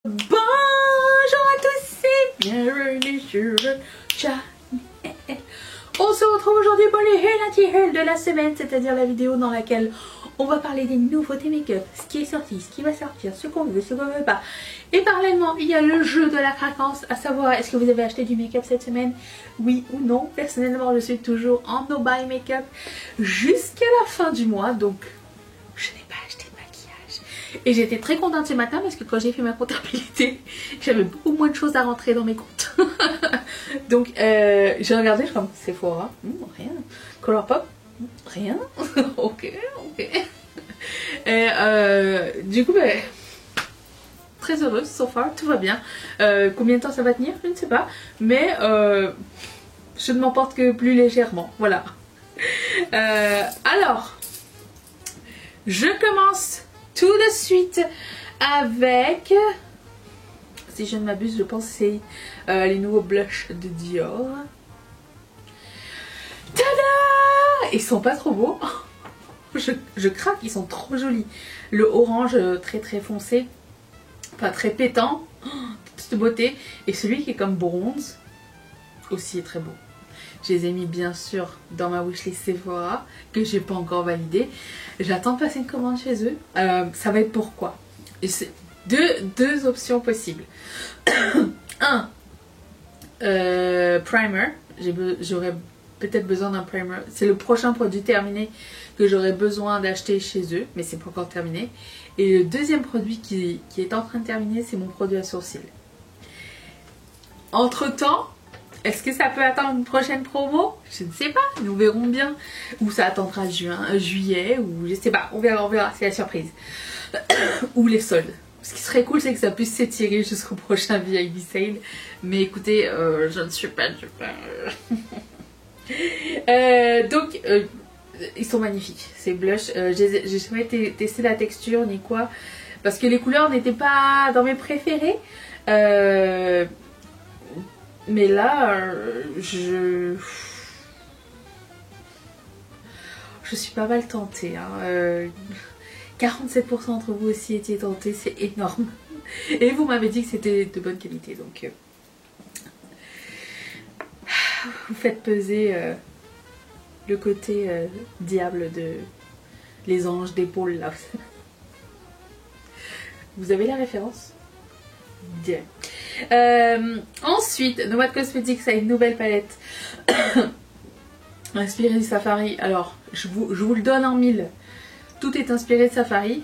Bonjour à tous et bienvenue sur le channel. On se retrouve aujourd'hui pour le Haul Anti-Haul de la semaine, c'est-à-dire la vidéo dans laquelle on va parler des nouveautés make-up, ce qui est sorti, ce qui va sortir, ce qu'on veut, ce qu'on veut pas. Et parallèlement, il y a le jeu de la craquance, à savoir est-ce que vous avez acheté du make-up cette semaine, oui ou non. Personnellement, je suis toujours en no buy make-up jusqu'à la fin du mois, donc je n'ai pas acheté de maquillage. Et j'étais très contente ce matin parce que quand j'ai fait ma comptabilité, j'avais beaucoup moins de choses à rentrer dans mes comptes. Donc j'ai regardé, je suis comme Sephora, rien. Colourpop, rien. Ok. Et du coup, très heureuse so far, tout va bien. Combien de temps ça va tenir, je ne sais pas. Mais je ne m'emporte que plus légèrement, voilà. Alors, je commence tout de suite avec, si je ne m'abuse, je pense que c'est les nouveaux blushs de Dior. Tada! Ils sont pas trop beaux. Je craque, ils sont trop jolis. Le orange très très foncé, enfin très pétant, toute beauté. Et celui qui est comme bronze aussi est très beau. Je les ai mis bien sûr dans ma wishlist Sephora que j'ai pas encore validé. J'attends de passer une commande chez eux. Ça va être pourquoi. Et c'est deux options possibles. Un, primer. J'aurais peut-être besoin d'un primer. C'est le prochain produit terminé que j'aurais besoin d'acheter chez eux, mais c'est pas encore terminé. Et le deuxième produit qui est en train de terminer, c'est mon produit à sourcils. Entre temps, est-ce que ça peut attendre une prochaine promo? Je ne sais pas, nous verrons bien. Ou ça attendra juillet, ou je sais pas, on verra, c'est la surprise. Ou les soldes. Ce qui serait cool, c'est que ça puisse s'étirer jusqu'au prochain VIP sale. Mais écoutez, je ne suis pas du donc, ils sont magnifiques, ces blushs. J'ai jamais testé la texture ni quoi, parce que les couleurs n'étaient pas dans mes préférés. Mais là, je suis pas mal tentée. Hein. 47% d'entre vous aussi étiez tentés, c'est énorme. Et vous m'avez dit que c'était de bonne qualité, donc vous faites peser le côté diable de les anges d'épaule là. Vous avez la référence? Bien. Ensuite, Nomad Cosmetics a une nouvelle palette inspirée du Safari. Alors, je vous le donne en mille. Tout est inspiré de Safari.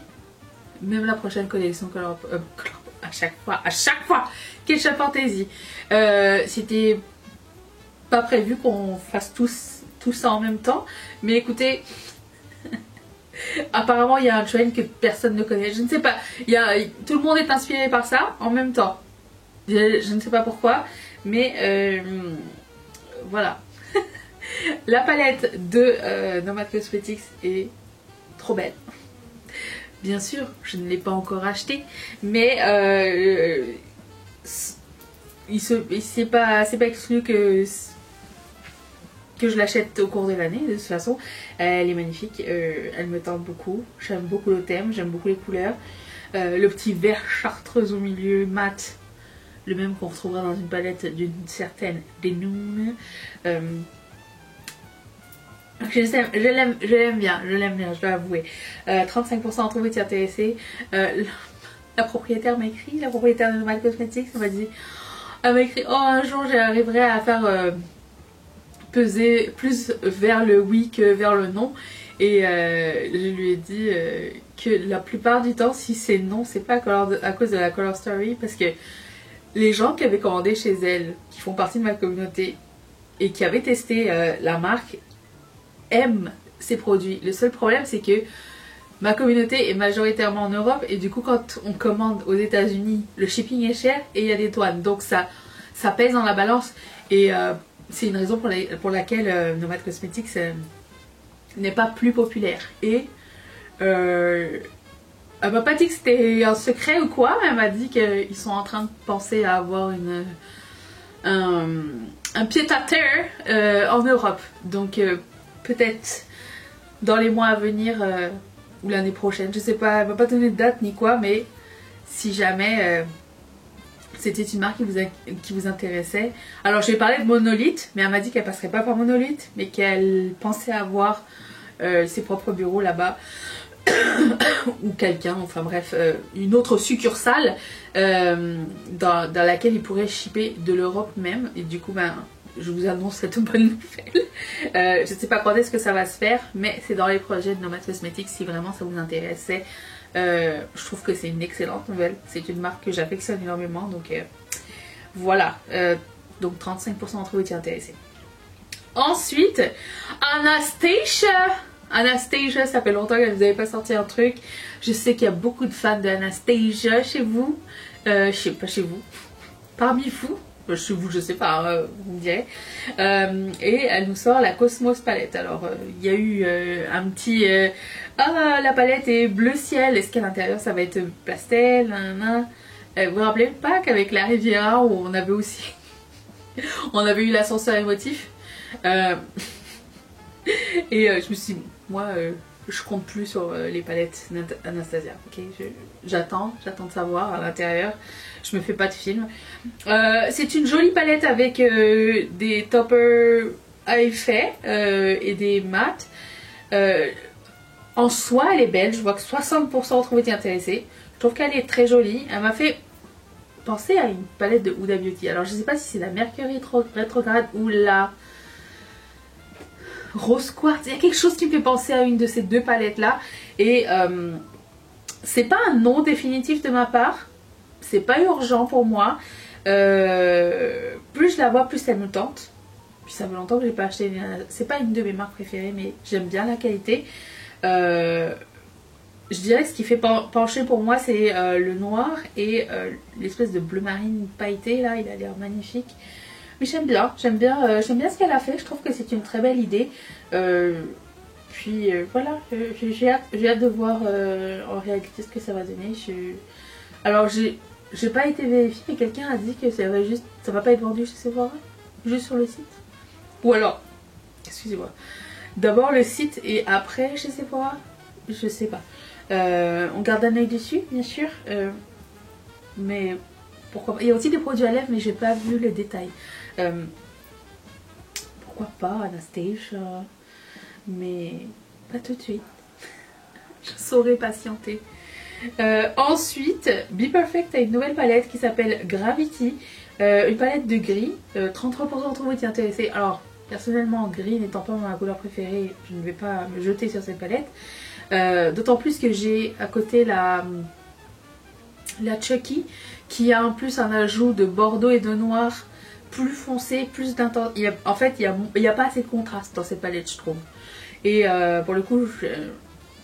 Même la prochaine collection à chaque fois Ketchup Fantasy. C'était pas prévu qu'on fasse tout ça en même temps. Mais écoutez, apparemment il y a un trend que personne ne connaît. Je ne sais pas. Tout le monde est inspiré par ça en même temps. Je ne sais pas pourquoi. Mais voilà. La palette de Nomad Cosmetics est trop belle. Bien sûr, je ne l'ai pas encore acheté. Mais c'est pas exclu que je l'achète au cours de l'année. De toute façon, elle est magnifique, elle me tente beaucoup, j'aime beaucoup le thème, j'aime beaucoup les couleurs, le petit vert chartreuse au milieu mat, le même qu'on retrouvera dans une palette d'une certaine Denoon. Je l'aime bien, je dois avouer. 35% d'entre vous étaient intéressés. La propriétaire m'a écrit, la propriétaire de Nomad Cosmetics, elle m'a écrit, oh un jour j'arriverai à faire peser plus vers le oui que vers le non. Et je lui ai dit que la plupart du temps, si c'est non, c'est pas à cause de la Color Story, parce que les gens qui avaient commandé chez elle, qui font partie de ma communauté et qui avaient testé la marque, aiment ces produits. Le seul problème, c'est que ma communauté est majoritairement en Europe et du coup quand on commande aux États-Unis, le shipping est cher et il y a des douanes, donc ça pèse dans la balance. Et c'est une raison pour laquelle Nomad Cosmetics n'est pas plus populaire. Et elle m'a pas dit que c'était un secret ou quoi, mais elle m'a dit qu'ils sont en train de penser à avoir un pied-à-terre en Europe. Donc peut-être dans les mois à venir ou l'année prochaine, je sais pas, elle m'a pas donné de date ni quoi, mais si jamais c'était une marque qui vous intéressait. Alors j'ai parlé de Monolith, mais elle m'a dit qu'elle passerait pas par Monolith, mais qu'elle pensait avoir ses propres bureaux là-bas. Ou quelqu'un, enfin bref, une autre succursale dans laquelle ils pourraient shipper de l'Europe même. Et du coup, ben, je vous annonce cette bonne nouvelle. Je ne sais pas quand est-ce que ça va se faire, mais c'est dans les projets de Nomad Cosmetics si vraiment ça vous intéressait. Je trouve que c'est une excellente nouvelle. C'est une marque que j'affectionne énormément, donc voilà. Donc 35% d'entre vous étaient intéressés. Ensuite, Anastasia, ça fait longtemps que vous n'avez pas sorti un truc. Je sais qu'il y a beaucoup de fans d'Anastasia chez vous. Je sais pas chez vous. Parmi vous. Chez vous, je sais pas, vous me direz. Et elle nous sort la Cosmos palette. Alors, il y a eu un petit... la palette est bleu ciel. Est-ce qu'à l'intérieur, ça va être pastel? Vous vous rappelez pas qu'avec la Riviera, où on avait aussi... on avait eu l'ascenseur émotif. Et je me suis dit, moi, je compte plus sur les palettes Anastasia. Ok, j'attends de savoir à l'intérieur. Je me fais pas de film. C'est une jolie palette avec des toppers à effet et des mats. En soi, elle est belle. Je vois que 60% ont été intéressés. Je trouve qu'elle est très jolie. Elle m'a fait penser à une palette de Huda Beauty. Alors, je sais pas si c'est la Mercury rétrograde ou la Rose Quartz. Il y a quelque chose qui me fait penser à une de ces deux palettes là. Et c'est pas un nom définitif de ma part. C'est pas urgent pour moi. Plus je la vois, plus elle me tente. Puis ça fait longtemps que j'ai pas acheté. C'est pas une de mes marques préférées, mais j'aime bien la qualité. Je dirais que ce qui fait pencher pour moi, c'est le noir et l'espèce de bleu marine pailleté là. Il a l'air magnifique. Mais j'aime bien ce qu'elle a fait. Je trouve que c'est une très belle idée. Puis voilà, j'ai hâte de voir en réalité ce que ça va donner. Alors j'ai pas été vérifiée, mais quelqu'un a dit que ça va pas être vendu chez Sephora, juste sur le site. Ou alors, excusez-moi, d'abord le site et après chez Sephora, je sais pas. On garde un œil dessus, bien sûr, mais pourquoi pas. Il y a aussi des produits à lèvres, mais j'ai pas vu les détails. Pourquoi pas Anastasia, mais pas tout de suite. Je saurais patienter. Ensuite, Be Perfect a une nouvelle palette qui s'appelle Gravity, une palette de gris. 33% d'entre vous étaient intéressés. Alors, personnellement, gris n'étant pas ma couleur préférée, je ne vais pas me jeter sur cette palette. D'autant plus que j'ai à côté la Chucky, qui a en plus un ajout de bordeaux et de noir plus foncé, plus d'intense. En fait, il n'y a pas assez de contraste dans cette palette, je trouve. Et pour le coup,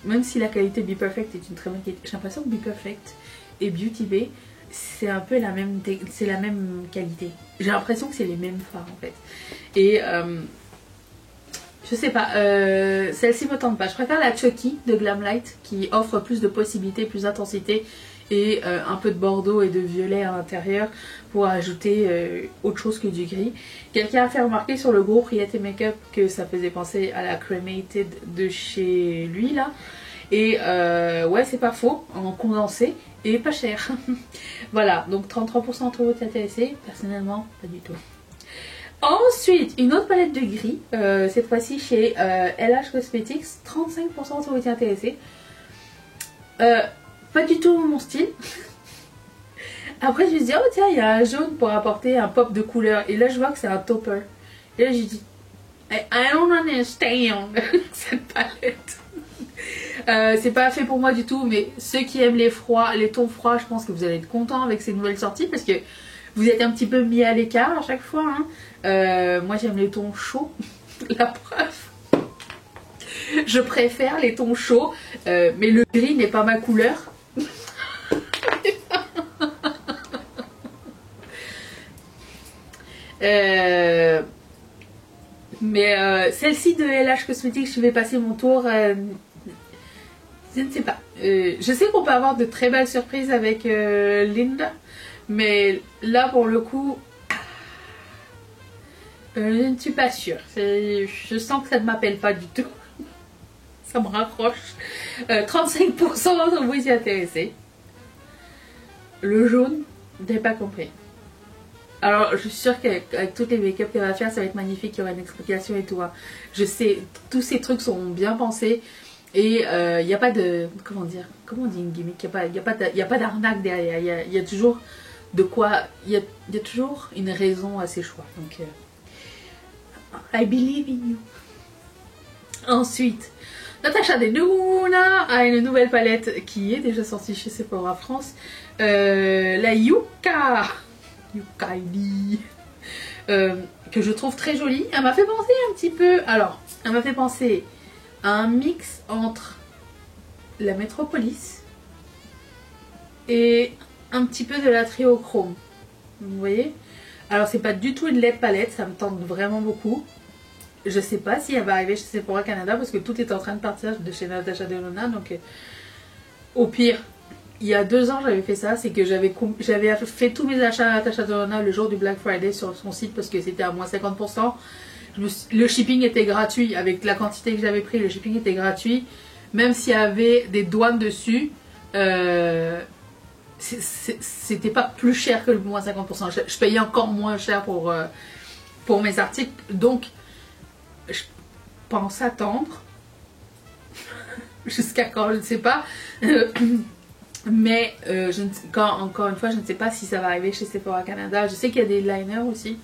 même si la qualité Be Perfect est une très bonne qualité, j'ai l'impression que Be Perfect et Beauty Bay, c'est un peu la même qualité. J'ai l'impression que c'est les mêmes fards en fait. Et je sais pas, celle-ci me tente pas. Je préfère la Chucky de Glamlight qui offre plus de possibilités, plus d'intensité et un peu de bordeaux et de violet à l'intérieur pour ajouter autre chose que du gris. Quelqu'un a fait remarquer sur le gros Priette Makeup que ça faisait penser à la Cremated de chez lui là. Et ouais, c'est pas faux, en condensé et pas cher. Voilà, donc 33% d'entre vous êtes intéressés. Personnellement, pas du tout. Ensuite, une autre palette de gris, cette fois-ci chez LH Cosmetics. 35% d'entre vous êtes intéressés. Pas du tout mon style. Après, je me suis dit, oh tiens, il y a un jaune pour apporter un pop de couleur. Et là, je vois que c'est un topper. Et là, j'ai dit, I don't understand cette palette. C'est pas fait pour moi du tout, mais ceux qui aiment les tons froids, je pense que vous allez être contents avec ces nouvelles sorties parce que vous êtes un petit peu mis à l'écart à chaque fois. Hein. Moi, j'aime les tons chauds. La preuve. Je préfère les tons chauds, mais le gris n'est pas ma couleur. Mais celle-ci de LH Cosmetics, je vais passer mon tour. Je ne sais pas. Je sais qu'on peut avoir de très belles surprises avec Linda, mais là pour le coup, je ne suis pas sûre. Je sens que ça ne m'appelle pas du tout. Ça me raccroche. 35% d'entre vous y intéressés. Le jaune, je n'ai pas compris. Alors, je suis sûre qu'avec toutes les make-up qu'elle va faire, ça va être magnifique, il y aura une explication et tout. Hein. Je sais, tous ces trucs sont bien pensés. Et il n'y a pas de... Comment dire? Comment on dit une gimmick? Il n'y a pas d'arnaque derrière. Il y a toujours de quoi... Il y a toujours une raison à ses choix. Donc, I believe in you. Ensuite, Natasha Denona a une nouvelle palette qui est déjà sortie chez Sephora France. La Yuka ID. Que je trouve très jolie. Elle m'a fait penser un petit peu... Alors, elle m'a fait penser... un mix entre la Metropolis et un petit peu de la Triochrome. Vous voyez? Alors c'est pas du tout une LED palette, ça me tente vraiment beaucoup. Je sais pas si elle va arriver chez Sephora Canada parce que tout est en train de partir de chez Natasha Denona. Donc au pire, il y a 2 ans j'avais fait ça, c'est que j'avais fait tous mes achats à Natasha Denona le jour du Black Friday sur son site parce que c'était à moins 50%. Le shipping était gratuit, avec la quantité que j'avais pris, le shipping était gratuit. Même s'il y avait des douanes dessus, c'était pas plus cher que le moins 50%. Je payais encore moins cher pour mes articles. Donc, je pense attendre. Jusqu'à quand, je ne sais pas. Mais, encore une fois, je ne sais pas si ça va arriver chez Sephora Canada. Je sais qu'il y a des liners aussi.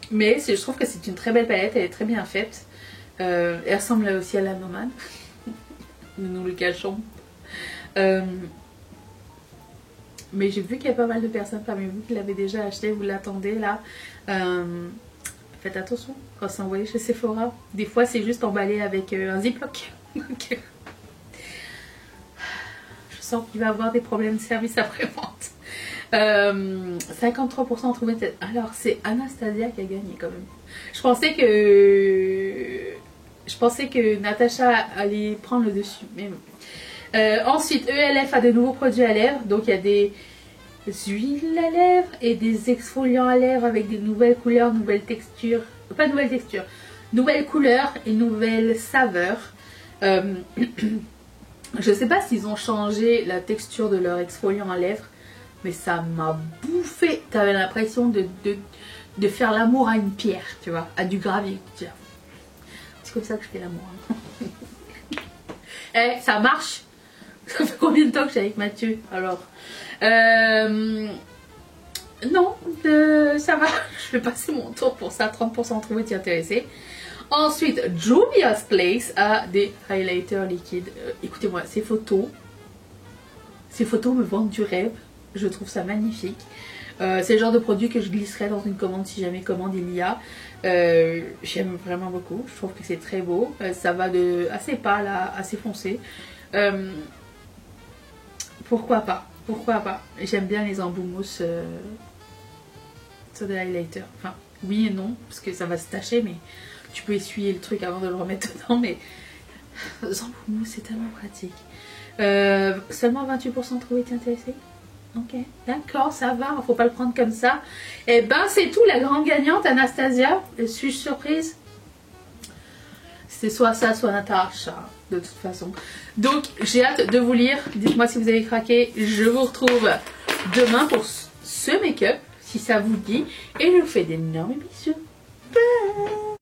Mais je trouve que c'est une très belle palette, elle est très bien faite. Elle ressemble aussi à la Nomade. Nous le cachons. Mais j'ai vu qu'il y a pas mal de personnes parmi vous qui l'avaient déjà acheté, vous l'attendez là. Faites attention quand c'est envoyé chez Sephora. Des fois c'est juste emballé avec un ziploc. Je sens qu'il va avoir des problèmes de service après-vente. 53% trouvé tête. Alors c'est Anastasia qui a gagné quand même. Je pensais que Natasha allait prendre le dessus. Mais ensuite ELF a de nouveaux produits à lèvres. Donc il y a des huiles à lèvres et des exfoliants à lèvres avec des nouvelles couleurs, nouvelles textures. Pas nouvelles textures, nouvelles couleurs et nouvelles saveurs. Je sais pas s'ils ont changé la texture de leur exfoliant à lèvres. Mais ça m'a bouffé. T'avais l'impression de faire l'amour à une pierre, tu vois, à du gravier. C'est comme ça que je fais l'amour. Eh, ça marche. Ça fait combien de temps que je suis avec Mathieu? Alors, non, ça va. Je vais passer mon tour pour ça. 30% trouvé t'y intéresser. Ensuite, Juvia's Place a des highlighters liquides. Écoutez-moi, ces photos me vendent du rêve. Je trouve ça magnifique. C'est le genre de produit que je glisserais dans une commande si jamais commande il y a. J'aime vraiment beaucoup. Je trouve que c'est très beau. Ça va de assez pâle à assez foncé. Pourquoi pas? Pourquoi pas? J'aime bien les embouts mousse sur des highlighters. Enfin, oui et non, parce que ça va se tacher, mais tu peux essuyer le truc avant de le remettre dedans. Mais les embouts mousse, c'est tellement pratique. Seulement 28% trouvé intéressé. Ok, d'accord, ça va, faut pas le prendre comme ça. Et ben c'est tout, la grande gagnante Anastasia. Suis-je surprise? C'est soit ça, soit Natasha, de toute façon. Donc j'ai hâte de vous lire. Dites-moi si vous avez craqué. Je vous retrouve demain pour ce make-up, si ça vous dit. Et je vous fais d'énormes bisous.